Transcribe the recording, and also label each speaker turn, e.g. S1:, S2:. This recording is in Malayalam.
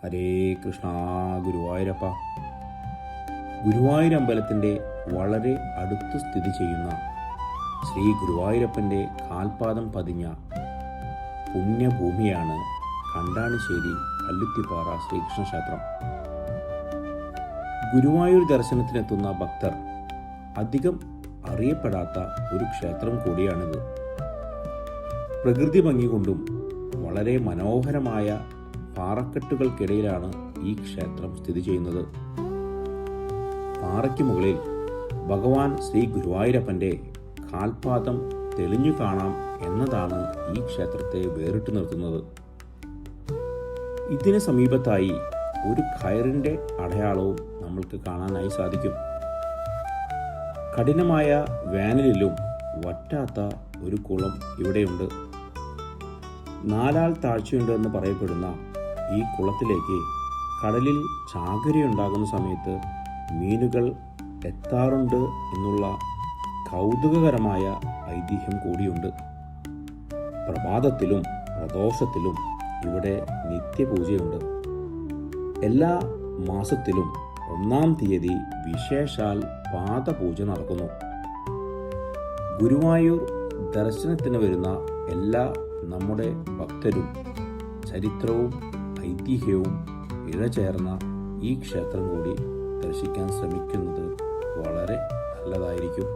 S1: ഹരേ കൃഷ്ണ. ഗുരുവായൂരപ്പ. ഗുരുവായൂരമ്പലത്തിൻ്റെ വളരെ അടുത്ത് സ്ഥിതി ചെയ്യുന്ന ശ്രീ ഗുരുവായൂരപ്പൻ്റെ കാൽപാദം പതിഞ്ഞ പുണ്യഭൂമിയാണ് കണ്ടാണിശ്ശേരി കല്ലുത്തിപ്പാറ ശ്രീകൃഷ്ണ ക്ഷേത്രം. ഗുരുവായൂർ ദർശനത്തിനെത്തുന്ന ഭക്തർ അധികം അറിയപ്പെടാത്ത ഒരു ക്ഷേത്രം കൂടിയാണിത്. പ്രകൃതി ഭംഗി കൊണ്ടും വളരെ മനോഹരമായ പാറക്കെട്ടുകൾക്കിടയിലാണ് ഈ ക്ഷേത്രം സ്ഥിതി ചെയ്യുന്നത്. പാറയ്ക്ക് മുകളിൽ ഭഗവാൻ ശ്രീ ഗുരുവായൂരപ്പൻ്റെ കാൽപാദം തെളിഞ്ഞു കാണാം എന്നതാണ് ഈ ക്ഷേത്രത്തെ വേറിട്ട് നിർത്തുന്നത്. ഇതിന് സമീപത്തായി ഒരു കയറിൻ്റെ അടയാളവും നമ്മൾക്ക് കാണാനായി സാധിക്കും. കഠിനമായ വേനലിലും വറ്റാത്ത ഒരു കുളം ഇവിടെയുണ്ട്. 4 ആൾ താഴ്ചയുണ്ട് എന്ന് പറയപ്പെടുന്ന ഈ കുളത്തിലേക്ക് കടലിൽ ചാകരയുണ്ടാകുന്ന സമയത്ത് മീനുകൾ എത്താറുണ്ട് എന്നുള്ള കൗതുകകരമായ ഐതിഹ്യം കൂടിയുണ്ട്. പ്രഭാതത്തിലും പ്രദോഷത്തിലും ഇവിടെ നിത്യപൂജയുണ്ട്. എല്ലാ മാസത്തിലും 1-ാം തീയതി വിശേഷാൽ പാദപൂജ നടക്കുന്നു. ഗുരുവായൂർ ദർശനത്തിന് വരുന്ന എല്ലാ നമ്മുടെ ഭക്തരും ചരിത്രവും ഐതിഹ്യവും ഇഴചേർന്ന ഈ ക്ഷേത്രം കൂടി ദർശിക്കാൻ ശ്രമിക്കുന്നത് വളരെ നല്ലതായിരിക്കും.